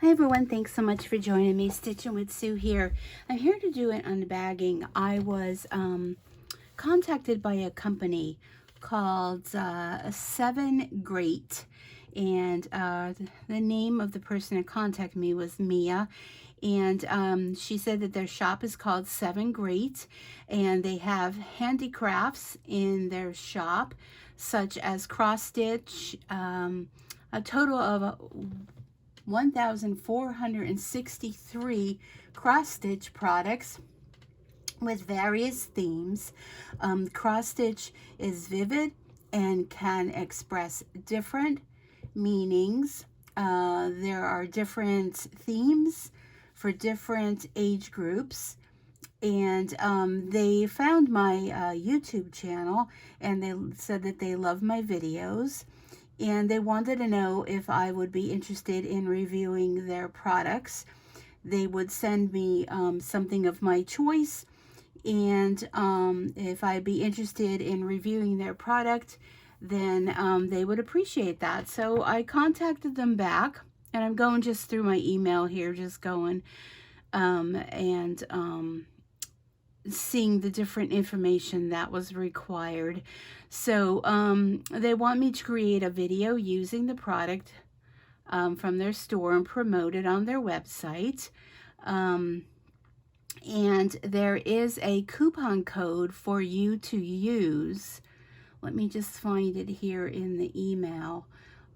Hi everyone, thanks so much for joining me. Stitching with Sue here. I'm here to do an unbagging. I was contacted by a company called 7 Great, and the name of the person that contacted me was Mia, and she said that their shop is called 7 Great, and they have handicrafts in their shop such as cross stitch, a total of 1,463 cross-stitch products with various themes. Cross-stitch is vivid and can express different meanings. There are different themes for different age groups. And they found my YouTube channel, and they said that they love my videos. And they wanted to know if I would be interested in reviewing their products. They would send me something of my choice, and if I'd be interested in reviewing their product, then they would appreciate that. So I contacted them back, and I'm going just through my email here, just going and seeing the different information that was required. So they want me to create a video using the product from their store and promote it on their website. And there is a coupon code for you to use. Let me just find it here in the email.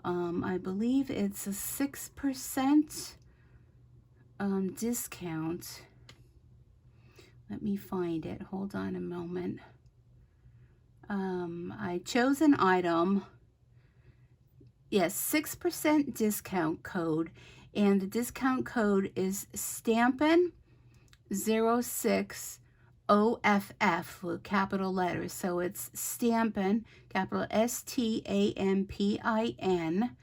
I believe it's a 6% discount. Let me find it. Hold on a moment. I chose an item. Yes, 6% discount code. And the discount code is Stampin 06 OFF with capital letters. So it's Stampin, capital STAMPIN,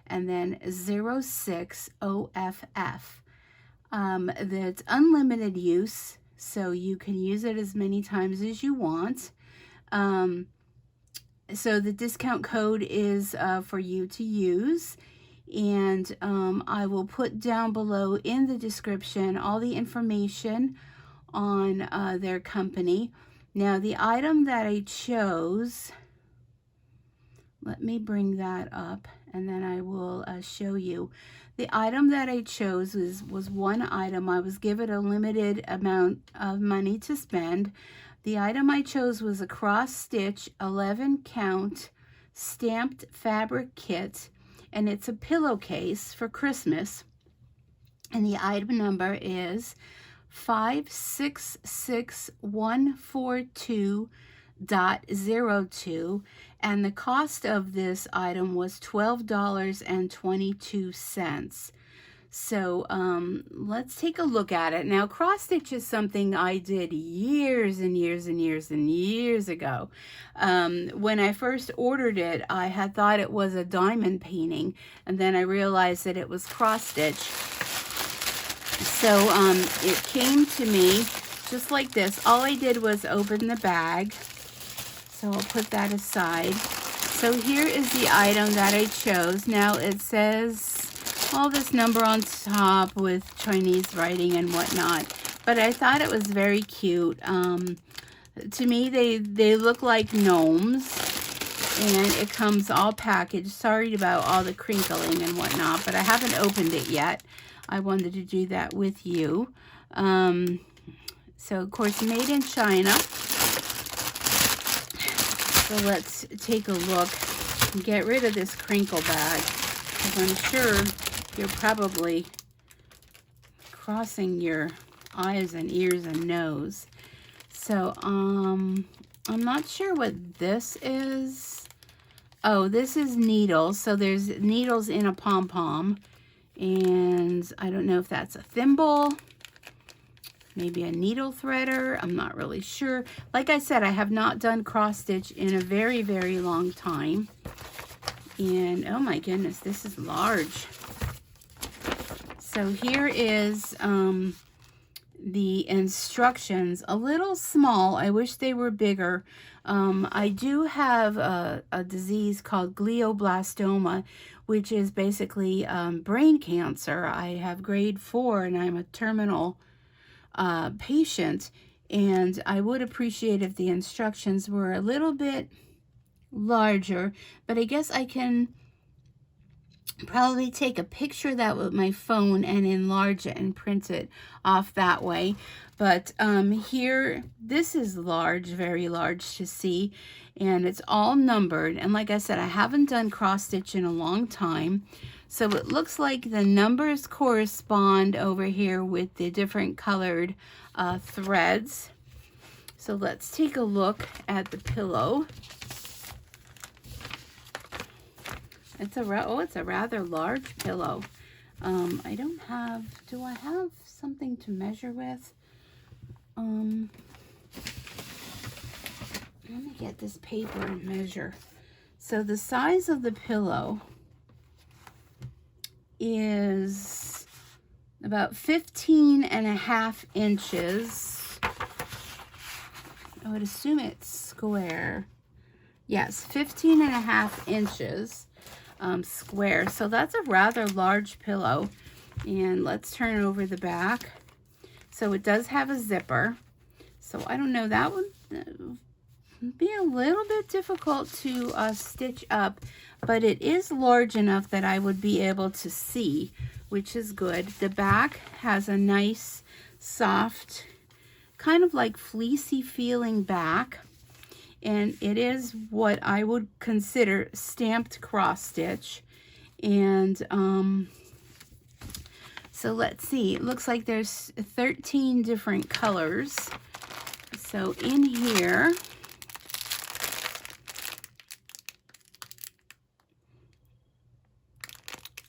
and then 06 OFF. That's unlimited use, so you can use it as many times as you want. So the discount code is for you to use, and I will put down below in the description all the information on their company. Now the item that I chose, let me bring that up and then I will show you. The item that I chose was one item. I was given a limited amount of money to spend. The item I chose was a cross-stitch 11-count stamped fabric kit, and it's a pillowcase for Christmas. And the item number is 566142.02, and the cost of this item was $12.22. So let's take a look at it. Now, cross stitch is something I did years and years and years and years ago. When I first ordered it, I had thought it was a diamond painting, and then I realized that it was cross stitch. So it came to me just like this. All I did was open the bag. So I'll put that aside. So here is the item that I chose. Now it says all this number on top with Chinese writing and whatnot, but I thought it was very cute. To me, they look like gnomes, and it comes all packaged. Sorry about all the crinkling and whatnot, but I haven't opened it yet. I wanted to do that with you. So of course, made in China. So let's take a look and get rid of this crinkle bag, because I'm sure you're probably crossing your eyes and ears and nose. So I'm not sure what this is. Oh, this is needles. So there's needles in a pom-pom, and I don't know if that's a thimble, maybe a needle threader. I'm not really sure. Like I said, I have not done cross stitch in a very, very long time. And oh my goodness, this is large. So here is the instructions a little small. I wish they were bigger. I do have a disease called glioblastoma, which is basically brain cancer. I have grade 4 and I'm a terminal patient, and I would appreciate if the instructions were a little bit larger, but I guess I can probably take a picture of that with my phone and enlarge it and print it off that way. But here, this is large, very large to see, and it's all numbered. And like I said, I haven't done cross stitch in a long time, so it looks like the numbers correspond over here with the different colored threads. So let's take a look at the pillow. It's a rather large pillow. I don't have, do I have something to measure with? Let me get this paper and measure. So the size of the pillow is about 15.5 inches. I would assume it's square. Yes, 15.5 inches. Square. So that's a rather large pillow. And let's turn over the back. So it does have a zipper. So I don't know, that would be a little bit difficult to stitch up, but it is large enough that I would be able to see, which is good. The back has a nice, soft, kind of like fleecy feeling back. And it is what I would consider stamped cross stitch. And so let's see, it looks like there's 13 different colors. So in here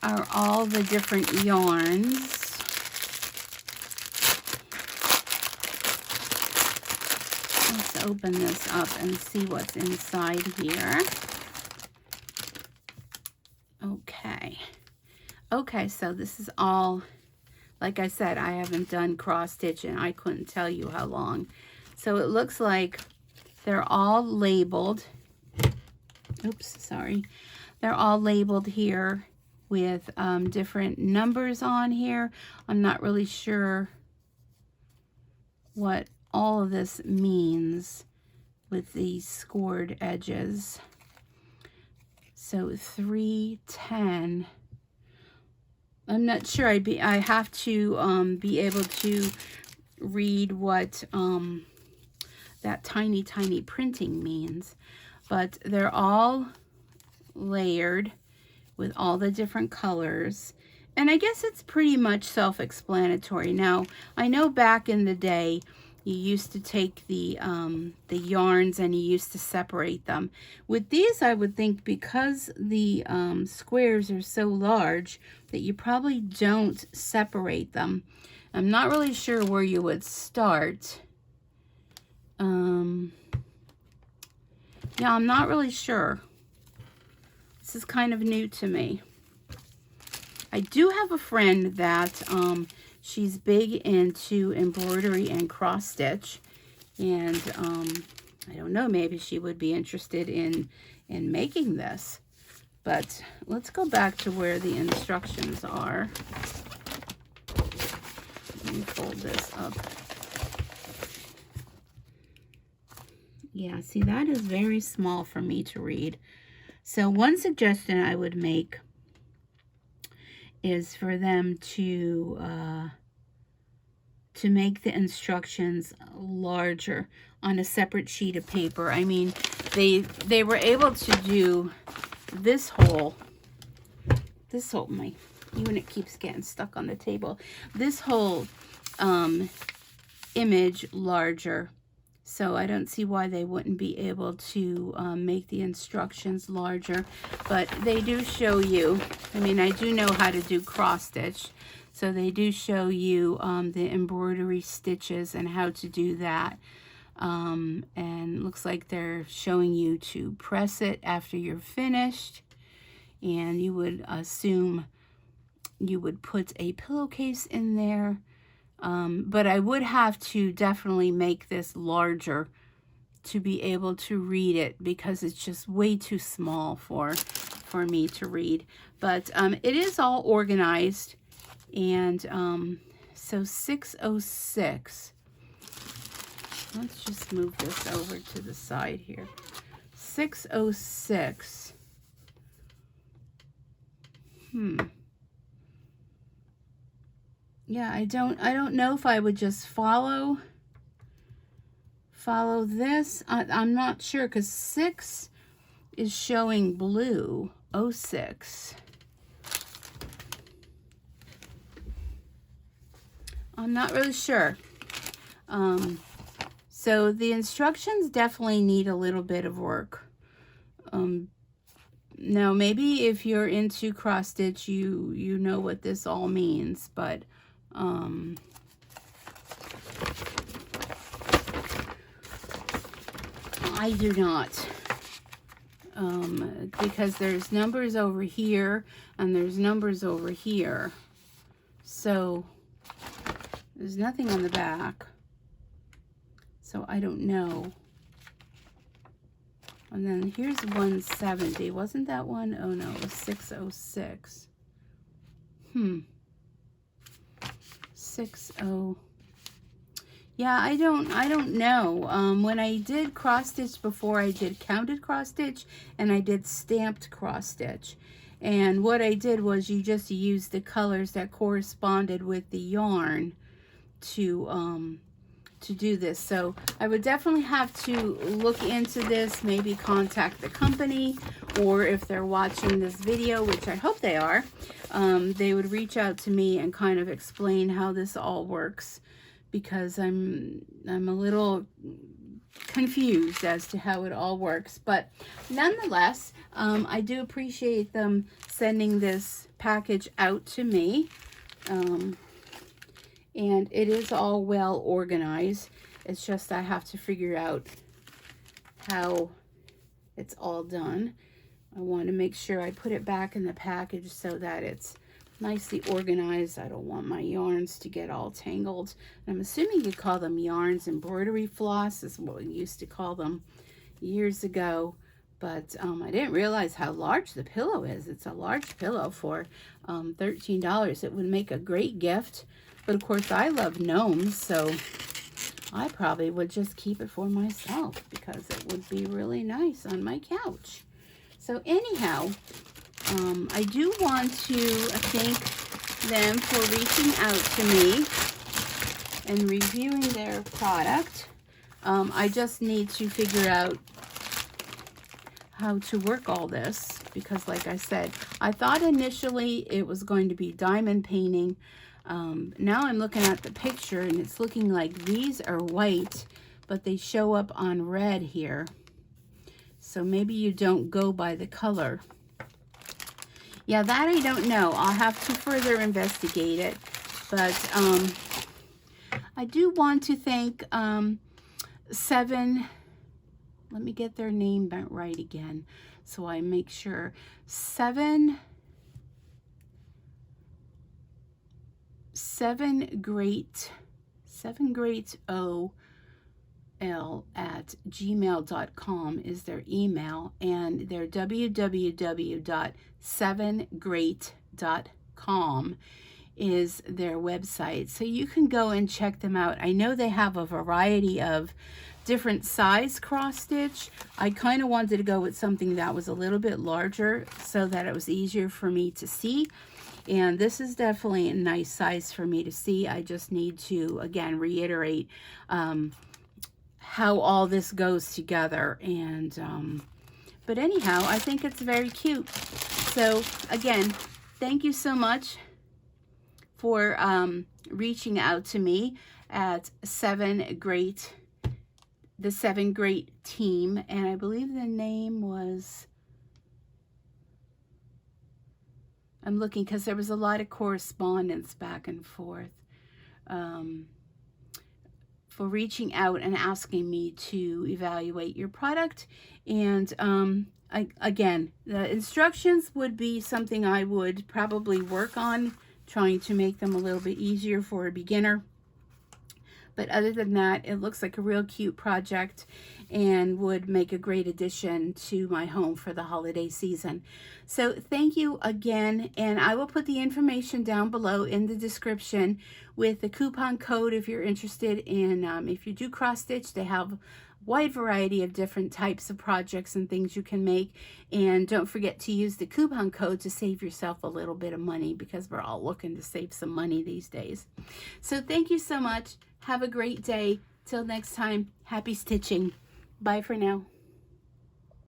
are all the different yarns. Let's open this up and see what's inside here. Okay, so this is all, like I said, I haven't done cross stitch and I couldn't tell you how long. So it looks like they're all labeled. Oops, sorry. They're all labeled here with different numbers on here. I'm not really sure what all of this means with these scored edges. So 310. I'm not sure. I have to be able to read what that tiny printing means. But they're all layered with all the different colors. And I guess it's pretty much self-explanatory. Now, I know back in the day, you used to take the yarns and you used to separate them. With these, I would think because the squares are so large that you probably don't separate them. I'm not really sure where you would start. Yeah, I'm not really sure. This is kind of new to me. I do have a friend that she's big into embroidery and cross stitch, and I don't know, maybe she would be interested in making this. But let's go back to where the instructions are. Let me fold this up. Yeah, see, that is very small for me to read. So one suggestion I would make is for them to make the instructions larger on a separate sheet of paper. I mean, they were able to do this whole, my unit keeps getting stuck on the table. This whole image larger. So I don't see why they wouldn't be able to make the instructions larger. But they do show you, I mean, I do know how to do cross stitch. So they do show you the embroidery stitches and how to do that. And looks like they're showing you to press it after you're finished. And you would assume you would put a pillowcase in there. But I would have to definitely make this larger to be able to read it, because it's just way too small for me to read. But it is all organized. And so 606, let's just move this over to the side here. 606. Yeah, I don't know if I would just follow this. I'm not sure, because 6 is showing blue. 06. I'm not really sure. So the instructions definitely need a little bit of work. Now, maybe if you're into cross stitch, you know what this all means, but I do not. Because there's numbers over here and there's numbers over here. So there's nothing on the back. So I don't know. And then here's 170. Wasn't that one? Oh no, it was 606. 60. Yeah, I don't know. When I did cross stitch before, I did counted cross stitch and I did stamped cross stitch. And what I did was you just used the colors that corresponded with the yarn to do this. So I would definitely have to look into this, maybe contact the company, or if they're watching this video, which I hope they are, they would reach out to me and kind of explain how this all works, because I'm a little confused as to how it all works. But nonetheless, I do appreciate them sending this package out to me. And it is all well organized. It's just I have to figure out how it's all done. I want to make sure I put it back in the package so that it's nicely organized. I don't want my yarns to get all tangled. And I'm assuming you call them yarns. Embroidery floss is what we used to call them years ago. But I didn't realize how large the pillow is. It's a large pillow for $13. It would make a great gift. But of course, I love gnomes, so I probably would just keep it for myself, because it would be really nice on my couch. So anyhow, I do want to thank them for reaching out to me and reviewing their product. I just need to figure out how to work all this, because like I said, I thought initially it was going to be diamond painting. Now I'm looking at the picture and it's looking like these are white, but they show up on red here. So maybe you don't go by the color. Yeah, that I don't know. I'll have to further investigate it. But I do want to thank 7, let me get their name right again so I make sure. 7 Great OL@gmail.com is their email, and their www.7great.com is their website. So you can go and check them out. I know they have a variety of different size cross stitch. I kind of wanted to go with something that was a little bit larger so that it was easier for me to see. And this is definitely a nice size for me to see. I just need to, again, reiterate how all this goes together. And but anyhow, I think it's very cute. So again, thank you so much for reaching out to me at the 7 Great team. And I believe the name was, I'm looking because there was a lot of correspondence back and forth, for reaching out and asking me to evaluate your product. And again, the instructions would be something I would probably work on, trying to make them a little bit easier for a beginner. But other than that, it looks like a real cute project and would make a great addition to my home for the holiday season. So thank you again, and I will put the information down below in the description with the coupon code if you're interested in, if you do cross stitch, they have a wide variety of different types of projects and things you can make. And don't forget to use the coupon code to save yourself a little bit of money, because we're all looking to save some money these days. So thank you so much. Have a great day. Till next time, happy stitching. Bye for now.